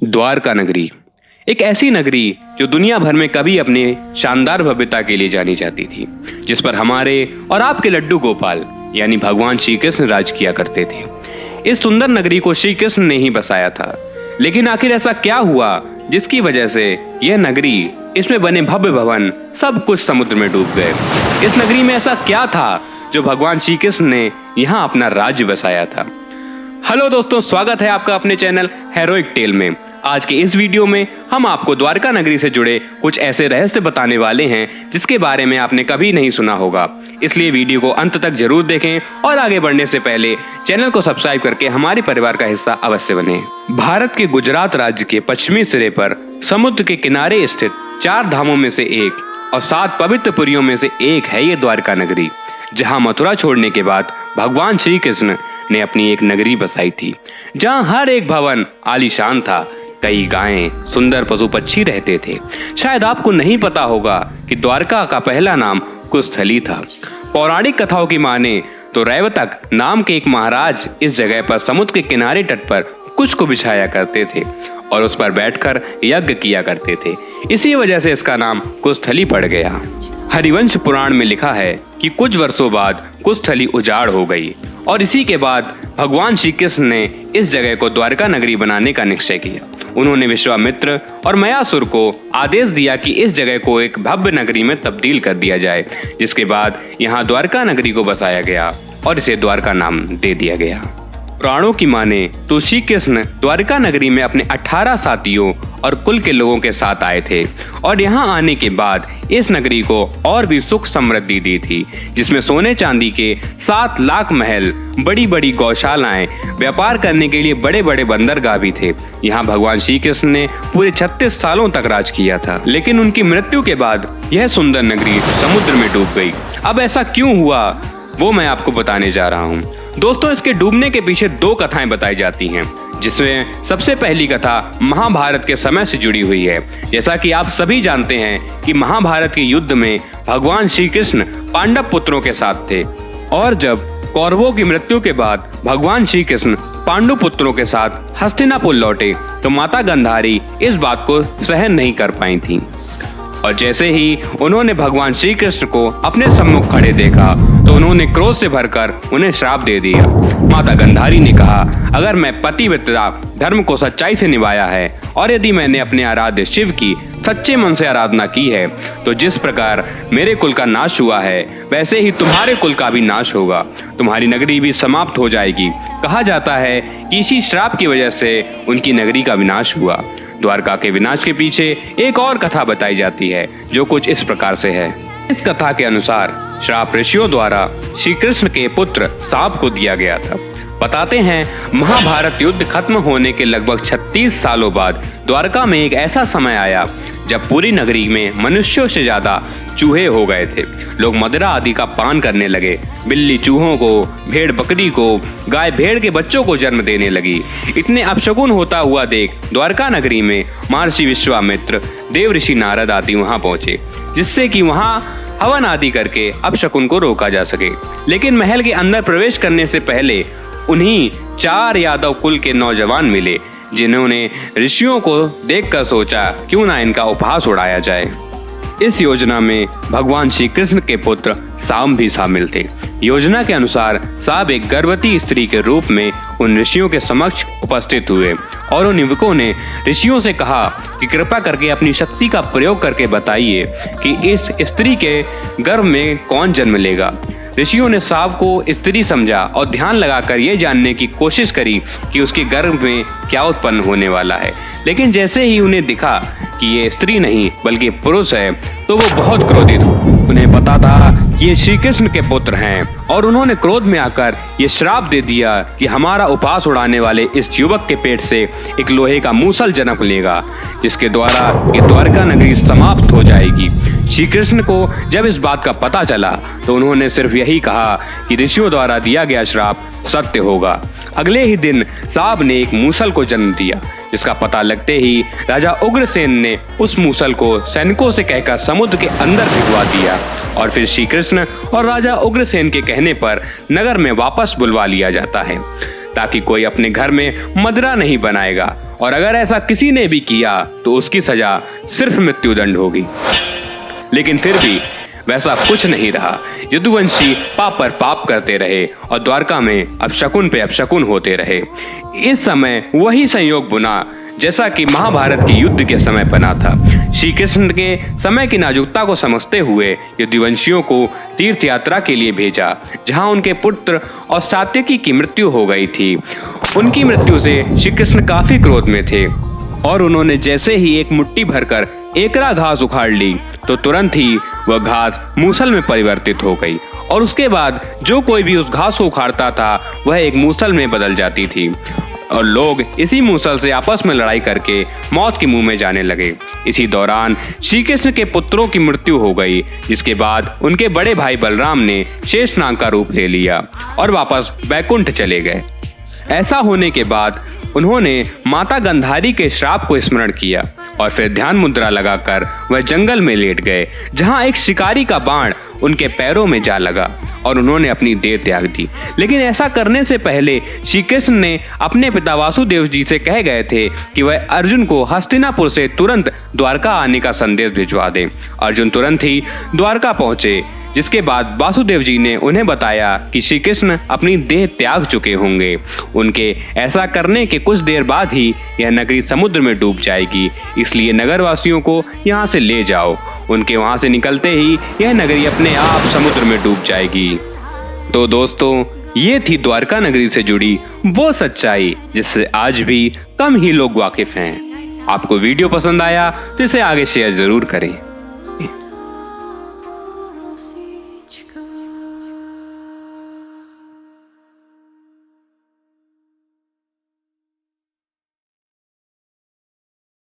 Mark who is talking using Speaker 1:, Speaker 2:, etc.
Speaker 1: द्वारका नगरी एक ऐसी नगरी जो दुनिया भर में कभी अपने शानदार भव्यता के लिए जानी जाती थी, जिस पर हमारे और आपके लड्डू गोपाल यानी भगवान श्री कृष्ण राज किया करते थे। इस सुंदर नगरी को श्री कृष्ण ने ही बसाया था, लेकिन आखिर ऐसा क्या हुआ जिसकी वजह से यह नगरी, इसमें बने भव्य भवन सब कुछ समुद्र में डूब गए। इस नगरी में ऐसा क्या था जो भगवान श्री कृष्ण ने यहाँ अपना राज्य बसाया था। हेलो दोस्तों, स्वागत है आपका अपने चैनल हेरोइक टेल में। आज के इस वीडियो में हम आपको द्वारका नगरी से जुड़े कुछ ऐसे रहस्य बताने वाले हैं जिसके बारे में आपने कभी नहीं सुना होगा। इसलिए वीडियो को अंत तक जरूर देखें और आगे बढ़ने से पहले चैनल को सब्सक्राइब करके हमारे परिवार का हिस्सा अवश्य बने। भारत के गुजरात राज्य के पश्चिमी सिरे पर समुद्र के किनारे स्थित 4 धामों में से एक और 7 पवित्र पुरियों में से एक है ये द्वारका नगरी, जहाँ मथुरा छोड़ने के बाद भगवान श्री कृष्ण ने अपनी एक नगरी बसाई थी, जहाँ हर एक भवन आलीशान था, कई गायें, सुंदर पशु पक्षी रहते थे। शायद आपको नहीं पता होगा कि द्वारका का पहला नाम कुस्थली था। पौराणिक कथाओं की माने तो रैवतक नाम के एक महाराज इस जगह पर समुद्र के किनारे तट पर कुछ को बिछाया करते थे और उस पर बैठकर यज्ञ किया करते थे। इसी वजह से इसका नाम कुस्थली पड़ गया। हरिवंश पुराण में लिखा है कि कुछ वर्षों बाद कुस्थली उजाड़ हो गई और इसी के बाद भगवान श्री कृष्ण ने इस जगह को द्वारका नगरी बनाने का निश्चय किया। उन्होंने विश्वामित्र और मयासुर को आदेश दिया कि इस जगह को एक भव्य नगरी में तब्दील कर दिया जाए, जिसके बाद यहाँ द्वारका नगरी को बसाया गया और इसे द्वारका नाम दे दिया गया। पुराणों की माने तो श्री कृष्ण द्वारका नगरी में अपने 18 साथियों और कुल के लोगों के साथ आए थे और यहाँ आने के बाद इस नगरी को और भी सुख समृद्धि दी थी, जिसमें सोने चांदी के 7 लाख महल, बड़ी बड़ी गौशालाएं, व्यापार करने के लिए बड़े बड़े बंदरगाह भी थे। यहाँ भगवान श्री कृष्ण ने पूरे 36 सालों तक राज किया था, लेकिन उनकी मृत्यु के बाद यह सुंदर नगरी समुद्र में डूब गई। अब ऐसा क्यों हुआ वो मैं आपको बताने जा रहा हूँ। दोस्तों, इसके डूबने के पीछे 2 कथाएं बताई जाती हैं, जिसमें सबसे पहली कथा महाभारत के समय से जुड़ी हुई है। जैसा कि आप सभी जानते हैं कि महाभारत के युद्ध में भगवान श्री कृष्ण पांडव पुत्रों के साथ थे और जब कौरवों की मृत्यु के बाद भगवान श्री कृष्ण पांडु पुत्रों के साथ हस्तिनापुर लौटे तो माता गांधारी इस बात को सहन नहीं कर पाई थी और जैसे ही उन्होंने भगवान श्री कृष्ण को अपने सम्मुख खड़े देखा तो उन्होंने क्रोध से भरकर उन्हें श्राप दे दिया। माता गांधारी ने कहा, अगर मैं पतिव्रता धर्म को सच्चाई से निभाया है और यदि मैंने अपने आराध्य शिव की सच्चे मन से आराधना की है तो जिस प्रकार मेरे कुल का नाश हुआ है वैसे ही तुम्हारे कुल का भी नाश होगा, तुम्हारी नगरी भी समाप्त हो जाएगी। कहा जाता है कि इसी श्राप की वजह से उनकी नगरी का विनाश हुआ। द्वारका के विनाश के पीछे एक और कथा बताई जाती है जो कुछ इस प्रकार से है। इस कथा के अनुसार श्राप ऋषियों द्वारा श्री कृष्ण के पुत्र सांप को दिया गया था। बताते हैं महाभारत युद्ध खत्म होने के लगभग 36 सालों बाद द्वारका में एक ऐसा समय आया जब पूरी नगरी में मनुष्यों से ज्यादा चूहे हो गए थे। लोग मदिरा आदि का पान करने लगे। बिल्ली चूहों को, भेड़ बकरी को, गाय भेड़ के बच्चों को जन्म देने लगी। इतने अपशकुन होता हुआ देख द्वारका नगरी में महर्षि विश्वामित्र, देव ऋषि नारद आदि वहां पहुंचे, जिससे कि वहां हवन आदि करके अपशकुन को रोका जा सके। लेकिन महल के अंदर प्रवेश करने से पहले उन्हीं 4 यादव कुल के नौजवान मिले, जिन्होंने ऋषियों को देखकर सोचा क्यों ना इनका उपहास उड़ाया जाए। इस योजना में भगवान श्री कृष्ण के पुत्र सांब भी शामिल थे। योजना के अनुसार सांब एक गर्भवती स्त्री के रूप में उन ऋषियों के समक्ष उपस्थित हुए और उन युवकों ने ऋषियों से कहा कि कृपा करके अपनी शक्ति का प्रयोग करके बताइए कि इस स्त्री के गर्भ में कौन जन्म लेगा। ऋषियों ने सांप को स्त्री समझा और ध्यान लगाकर ये जानने की कोशिश करी कि उसके गर्भ में क्या उत्पन्न होने वाला है, लेकिन जैसे ही उन्हें दिखा कि ये स्त्री नहीं बल्कि पुरुष है तो वो बहुत क्रोधित हुए। उन्हें पता था कि ये श्री कृष्ण के पुत्र हैं और उन्होंने क्रोध में आकर ये श्राप दे दिया कि हमारा उपहास उड़ाने वाले इस युवक के पेट से एक लोहे का मूसल जन्म लेगा, जिसके द्वारा ये द्वारका नगरी समाप्त हो जाएगी। श्री कृष्ण को जब इस बात का पता चला तो उन्होंने सिर्फ यही कहा कि ऋषियों द्वारा दिया गया श्राप सत्य होगा। अगले ही दिन सांप ने एक मूसल को जन्म दिया, जिसका पता लगते ही राजा उग्रसेन ने उस मूसल को सैनिकों से कहकर समुद्र के अंदर भिजवा दिया और फिर श्री कृष्ण और राजा उग्रसेन के कहने पर नगर में वापस बुलवा लिया जाता है। ताकि कोई अपने घर में मदिरा नहीं बनाएगा, और अगर ऐसा किसी ने भी किया तो उसकी सजा सिर्फ मृत्युदंड होगी। लेकिन फिर भी वैसा कुछ नहीं रहा। यदुवंशी पाप पर पाप करते रहे और द्वारका में अपशकुन पे अपशकुन होते रहे। इस समय वही संयोग बुना जैसा कि महाभारत के युद्ध के समय बना था। श्री कृष्ण के समय की नाजुकता को समझते हुए यदुवंशियों को तीर्थ यात्रा के लिए भेजा, जहां उनके पुत्र और सात्यकी की मृत्यु हो गई थी। उनकी मृत्यु से श्री कृष्ण काफी क्रोध में थे और उन्होंने जैसे ही एक मुट्ठी भरकर एकरा घास उखाड़ ली तो तुरंत ही वह घास मूसल में परिवर्तित हो गई, और उसके बाद जो कोई भी उस घास को उखाड़ता था वह एक मूसल में बदल जाती थी, और लोग इसी मूसल से आपस में लड़ाई करके मौत के मुंह में जाने लगे। इसी दौरान श्री कृष्ण के पुत्रों की मृत्यु हो गई, जिसके बाद उनके बड़े भाई बलराम ने शेषनाग का रूप ले लिया और वापस बैकुंठ चले गए। ऐसा होने के बाद उन्होंने माता गंधारी के श्राप को स्मरण किया और फिर ध्यान मुद्रा लगाकर वह जंगल में लेट गए, जहां एक शिकारी का बाण उनके पैरों में जा लगा और उन्होंने अपनी देह त्याग दी। लेकिन ऐसा करने से पहले श्री कृष्ण ने अपने पिता वासुदेव जी से कह गए थे कि वह अर्जुन को हस्तिनापुर से तुरंत द्वारका आने का संदेश भिजवा दें। अर्जुन तुरंत ही द्वारका पहुंचे, जिसके बाद वासुदेव जी ने उन्हें बताया कि श्री कृष्ण अपनी देह त्याग चुके होंगे। उनके ऐसा करने के कुछ देर बाद ही यह नगरी समुद्र में डूब जाएगी, इसलिए नगरवासियों को यहाँ से ले जाओ। उनके वहां से निकलते ही यह नगरी अपने आप समुद्र में डूब जाएगी। तो दोस्तों, ये थी द्वारका नगरी से जुड़ी वो सच्चाई जिससे आज भी कम ही लोग वाकिफ हैं। आपको वीडियो पसंद आया तो इसे आगे शेयर जरूर करें।